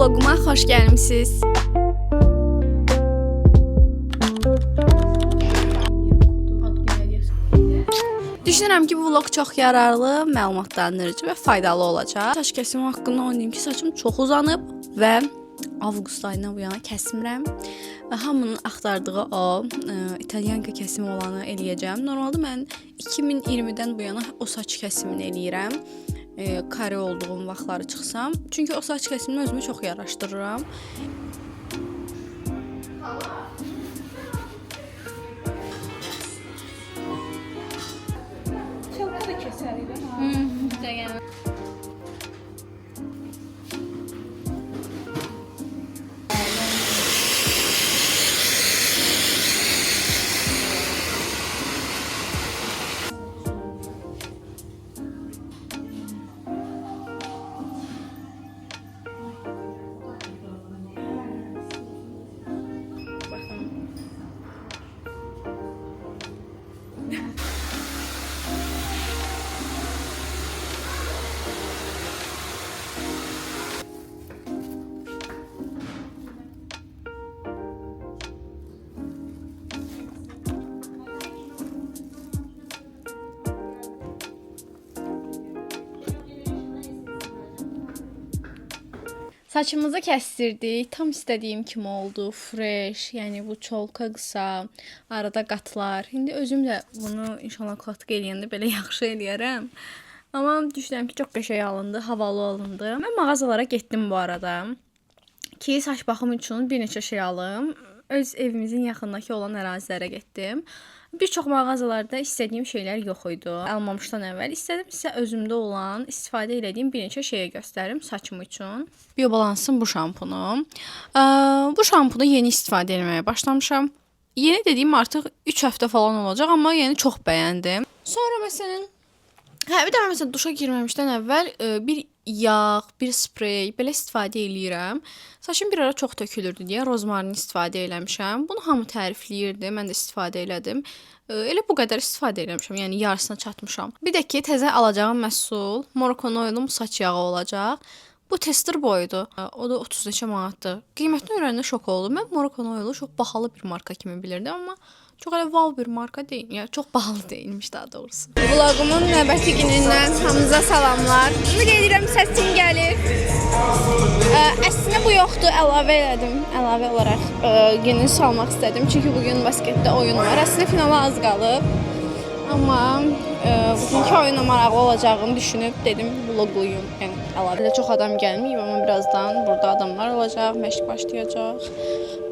vloguma xoş gəlmisiniz. Düşünürəm ki, bu vlog çox yararlı, məlumatlandırıcı və faydalı olacaq. Saç kəsimi haqqında onu deyim ki, saçım çox uzanıb və avqust ayından bu yana kəsmirəm. Və hamının axtardığı o İtalyanka kəsimi olanı eləyəcəm. Normalda mən 2020-dən bu yana o saç kəsimini eləyirəm. Kare olduğum vaxtları çıxsam. Çünki o saç kəsimini özümə çox yaraşdırıram. Çalka da keserim. Saçımızı kəstirdik. Tam istədiyim kimi oldu. Fresh, yəni bu çolka qısa, arada qatlar. İndi özüm də bunu inşallah qatıq eləyəndə belə yaxşı eləyərəm. Amma düşünürəm ki, çox qəşəng alındı, havalı alındı. Mən mağazalara getdim bu arada ki, saç baxım üçün bir neçə şey alım. Öz evimizin yaxındakı olan ərazilərə getdim. Bir çox mağazalarda istədiyim şeylər yox idi. Almamışdan əvvəl istədim sizə özümdə olan, istifadə etdiyim bir neçə şeyə göstərim saçım üçün. Biobalansın bu şampunu. Bu şampunu yeni istifadə etməyə başlamışam. Yeni dediyim artıq 3 həftə falan olacaq, amma yeni çox bəyəndim. Sonra məsələn, bir də məsələn duşa girməmişdən əvvəl bir yağ, bir sprey belə istifadə eləyirəm. Saçım bir ara çox tökülürdü deyə rozmarin istifadə eləmişəm. Bunu hamı tərifləyirdi, mən də istifadə elədim. Elə bu qədər istifadə eləmişəm, yəni yarısına çatmışam. Bir də ki, təzə alacağım məhsul Moroccan Oil'un saç yağı olacaq. Bu tester boyudur. O da 30 neçə manatdır. Qiymətini öyrəndə şok oldum. Mən Moroccan Oil'u çox bahalı bir marka kimi bilirdim, amma çox elə wow bir marka deyil. Yəni çox bahalı deyilmiş daha doğrusu. Vlogumun növbəti günündən hamınıza salamlar. Bunu qeyd edirəm, səsim gəlir. Əslində bu yoxdur, əlavə elədim. Əlavə olaraq günü salmaq istədim. Çünki bugün basketdə oyun var. Əslində finala az qalıb. Amma bugünkü oyuna maraqlı olacağını düşünüb dedim vlogluyum. Yəni əlavə çox adam gəlməyib, amma birazdan burada adamlar olacaq, məşq başlayacaq.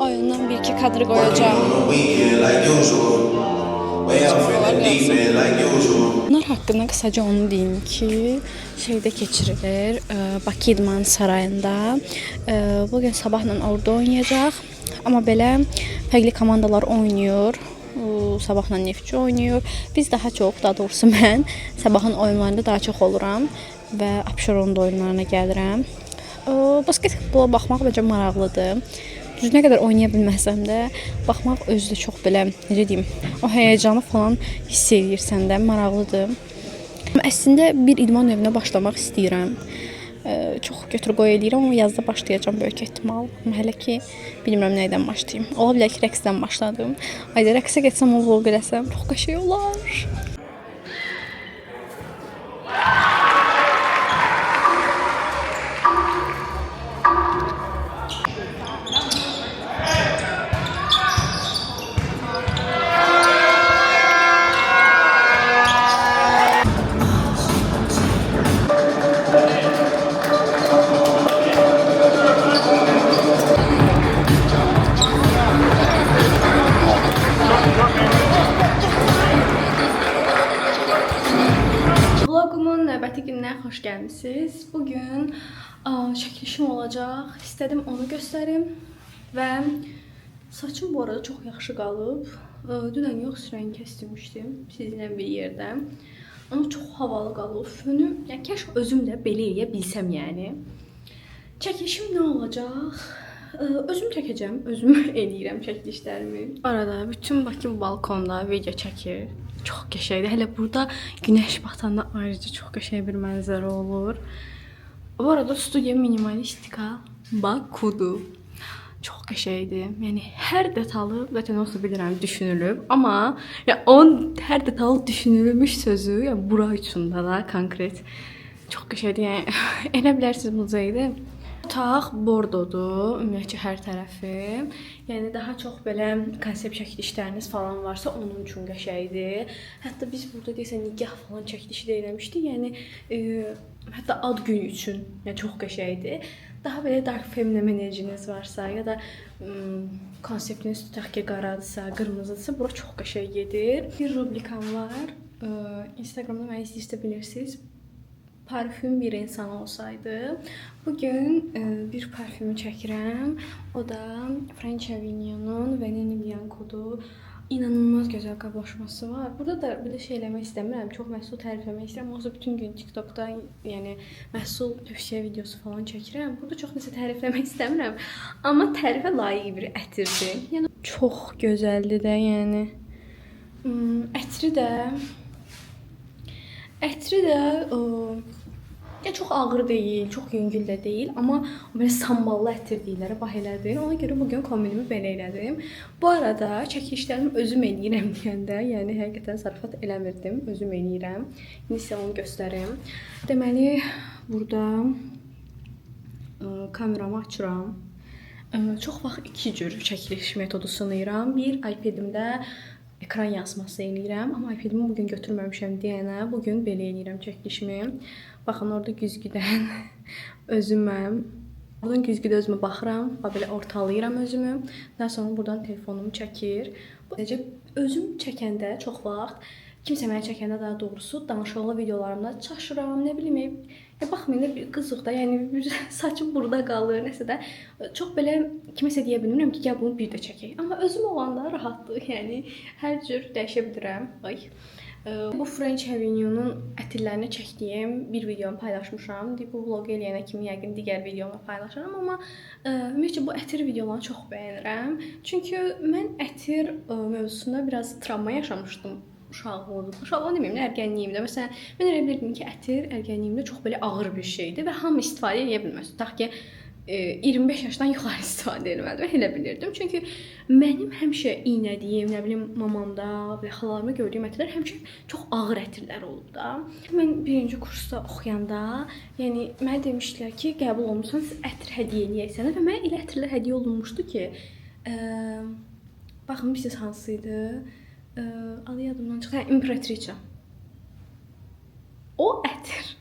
Oyundan bir-iki kadr qoyacağım. Bunlar haqqında qısaca onu deyim ki, şeydə keçirilir, Bakı İdman Sarayında. Bugün sabahla orada oynayacaq. Amma belə fərqli komandalar oynayır. Sabahla Neftçi oynayır. Biz daha çox, daha doğrusu mən sabahın oyunlarında daha çox oluram və Abşeronda oyunlarına gəlirəm. Basketbola baxmaq bəcə maraqlıdır. Düz nə qədər oynaya bilməsəm də, baxmaq özü də çox belə, necə deyim, o həyəcanı falan hiss edirsən də, maraqlıdır. Əslində bir idman növünə başlamaq istəyirəm. Çox götür-qoy eləyirəm, amma yazda başlayacağam böyük ehtimal. Amma hələ ki, bilmirəm nəydən başlayayım. Ola bilər ki, rəqsdən başladım. Ayda rəqsə getsəm, o vlog eləsəm, çox qəşəng olar. Vlogumun növbəti gününə xoş gəlmisiniz. Bugün çəkilişim olacaq. İstədim onu göstərim və saçım bu arada çox yaxşı qalıb. Dünən yox, sürəni kəsdirmişdim sizinlə bir yerdə. Amma çox havalı qalıb. Fönü, yəni kəş özüm də belə eləyə bilsəm yəni. Çəkilişim nə olacaq? Özüm çəkəcəm, özüm eləyirəm çəkilişlərimi. Arada bütün Bakı balkonda video çəkir. Çox qəşəngdir. Hələ burada günəş batanda ayrıca çox qəşəng bir mənzərə olur. Bu arada studiya minimalistika Bakudu. Çox qəşəngdir. Yəni hər detalı zaten olsa bilirəm düşünülüb, amma ya onun hər detalı düşünülmüş sözü, yəni bura üçün də konkret çox qəşəngdir. Yəni elə bilərsiniz muzeydə. Otaq bordodur, ümumiyyətcə hər tərəfi. Yəni daha çox belə konsept çəkilişləriniz falan varsa onun üçün qəşəngdir. Hətta biz burada deyəsən nigah falan çəkilişi də eləmişdik. Yəni hətta ad günü üçün yəni çox qəşəngdir. Daha belə dark feminine enerjiniz varsa ya da konseptiniz tutaq ki qaradırsa, qırmızıdırsa bura çox qəşəng gedir. Bir rubrikam var. Instagramda məni izləyə bilirsiniz. Parfüm bir insan olsaydı. Bugün bir parfümü çəkirəm. O da French Avignon'un Veneni Bianco'dur. İnanılmaz gözəl qablaşması var. Burada da bir də şey eləmək istəmirəm. Çox məhsul tərifləmək istəyirəm. Olsa bütün gün TikTokda yəni məhsul tövsiyə videosu falan çəkirəm. Burada çox nəsə tərifləmək istəmirəm. Amma tərifə layiq bir ətirdir. Yəni çox gözəldir də, yəni. Ətri də ya çox ağır deyil, çox yüngül də deyil, amma belə samballı ətir deyirlər, bax elədir. Ona görə bugün kombinimi belə elədim. Bu arada çəkilişlərimi özüm eləyirəm deyəndə, yəni həqiqətən zarafat eləmirdim, özüm eləyirəm. İndi sizə onu göstərim. Deməli, burada kameramı açıram. Çox vaxt iki cür çəkiliş metodu sınayıram. Bir, iPad-imdə ekran yazması eləyirəm, amma iPad-imi bugün götürməmişəm deyənə, bugün belə eləyirəm çəkilişimi. Baxın, orada güzgüdən özüməm. Buradan güzgüdə özümə baxıram, belə ortalayıram özümü. Daha sonra buradan telefonumu çəkir. Necə özüm çəkəndə çox vaxt, kimsə məni çəkəndə daha doğrusu danışıqlı videolarımda çaşıram, nə bilim, baxmayın da qızıq da, yəni saçım burada qalır, nəsə də çox belə kiməsə deyə bilmirəm ki, gəl bunu bir də çəkək. Amma özüm olanda rahatdır, yəni hər cür dəyişə bilirəm. Bu French Avignon'un ətirlərini çəkdiyim bir videomu paylaşmışam. Bu vlogu eləyənə kimi yəqin digər videomu paylaşaram, amma ümumiyyətcə bu ətir videolarını çox bəyənirəm. Çünki mən ətir mövzusunda biraz travma yaşamışdım. Uşaqlıq deməyim, ərgənliyimdə. Məsələn, mən elə bilirdim ki, ətir ərgənliyimdə çox belə ağır bir şeydir və hamı istifadə edə bilməz. Tutaq ki, 25 yaşdan yuxarı istifadə etməlidir. Mən elə bilirdim. Çünki mənim həmişə iynədiyim, nə bilim, mamamda, xalalarımda gördüyüm ətirlər həmişə çox ağır ətirlər olub da. Mən birinci kursda oxuyanda, yəni mənə demişdilər ki, qəbul olmusan, siz ətir hədiyyə eləyək sənə və mənə elə ətirlər hədiyyə olunmuşdu ki, baxın, bilirsiniz hansıydı? Adı yadımdan çıxdı. İmperatriça. O ətir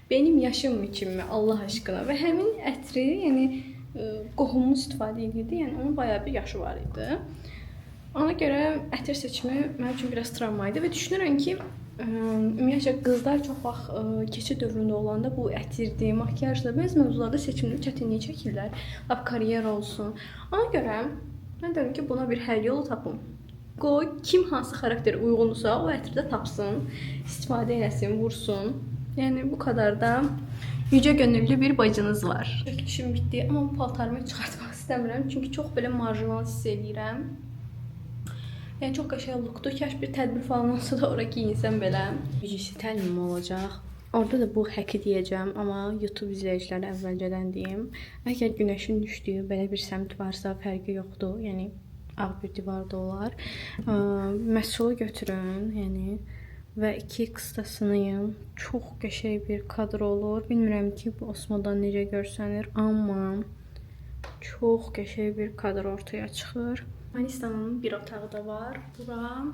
benim yaşım kimi, Allah aşkına, və həmin ətri, yəni qohumumuz istifadə edirdi, yəni onun bayağı bir yaşı var idi. Ona görə ətir seçimi mənim üçün biraz travma idi və düşünürəm ki, ümumiyyətcə qızlar çox vaxt keçid dövründə olanda bu ətirdir, makyajdır, bəzi mövzularda seçimdə çətinlik çəkirlər, lap karyera olsun. Ona görə mən dedim ki, buna bir həll yolu tapım. Qoy kim hansı xarakterə uyğundursa o ətirdə tapsın, istifadə eləsin, vursun. Yəni bu kadar da yüce gönüllü bir bacınız var. Çəkilişim bitdi, amma bu paltarımı çıxartmaq istəmirəm. Çünki çox belə marjinal hiss edirəm. Yəni çox qəşəng lookdur. Kaş bir tədbir falan olsa da ora giyinsəm belə. Yücüsü təlim olacaq. Orada da bu həki deyəcəm, amma YouTube izləyicilərə əvvəlcədən deyim. Əgər günəşin düşdüyü belə bir səmt varsa, fərqi yoxdur. Yəni ağ bir divarda olar. Məhsulu götürün, yəni və 2x-da sınayın. Çox qəşəng bir kadr olur. Bilmirəm ki, bu Osmodan necə görsənir, amma çox qəşəng bir kadr ortaya çıxır. Manistanın bir otağı da var. Bura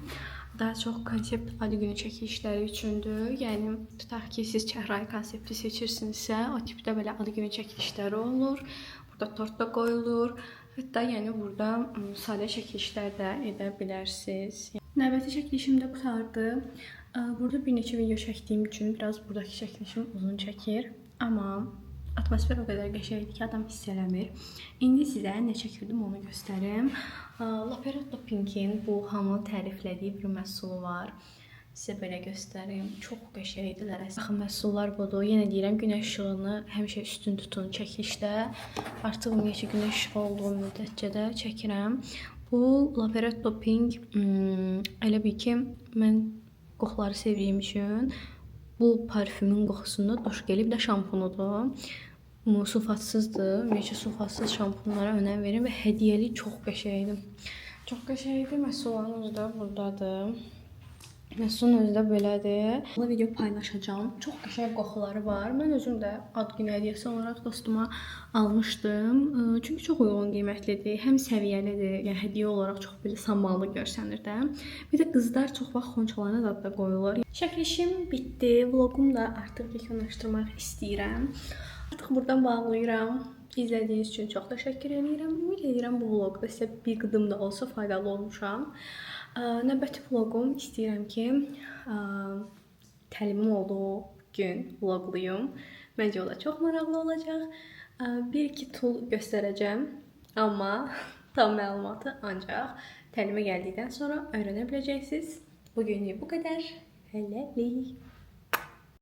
daha çox konsept ad günü çəkilişləri üçündür. Yəni, tutaq ki, siz çəhrayı konsepti seçirsinizsə, o tipdə belə ad günü çəkilişləri olur. Burada tort da qoyulur. Hətta yəni burada sadə çəkilişlər də edə bilərsiniz. Növbəti çəkilişim də qutardı. Burada bir neçə video çəkdiyim üçün biraz buradakı çəkilişim uzun çəkir. Amma atmosfer o qədər qəşəngdir ki, adam hiss eləmir. İndi sizə nə çəkirdim onu göstərim. L'Opéra Pink'in bu hamı təriflədiyi bir məhsulu var. Sizə belə göstərim. Çox qəşəngdirlər. Baxın, məhsullar budur. Yenə deyirəm, günəş işığını həmişə üstün tutun çəkilişdə. Artıq ümumiyyətcə günəş işığı olduğu müddətcə də çəkirəm. Bu L'Opéra Pink elə bil ki, mən qoxuları sevdiyim üçün bu parfümün qoxusunda xoş gəlib də şampunudur. Bu sulfatsızdır. Ümumiyyətlə sulfatsız şampunlara önəm verin və hədiyyəli çox qəşəngdir. Çox qəşəngdir. Məhsulların özü də burdadır. Məhsulun özü də belədir. Bu video paylaşacağım. Çox qəşəng qoxuları var. Mən özüm də ad günü hədiyyəsi olaraq dostuma almışdım. Çünki çox uyğun qiymətlidir. Həm səviyyəlidir. Yəni hədiyyə olaraq çox belə sammallı görsənir də. Bir də qızlar çox vaxt xonçalarına da qoyurlar. Çəkilişim bitdi. Vloqum da artıq yekunlaşdırmaq istəyirəm. Artıq buradan bağlayıram. İzlədiyiniz üçün çox təşəkkür edirəm. Ümid edirəm bu vloqda sizə bir qıdım da olsa faydalı olmuşam. Növbəti vloqum istəyirəm ki, təlimim olduğu gün vloqluyum. Məncə o da çox maraqlı olacaq. Bir-iki tool göstərəcəm, amma tam məlumatı ancaq təlimə gəldikdən sonra öyrənə biləcəksiniz. Bugünlük bu qədər. Hələlik.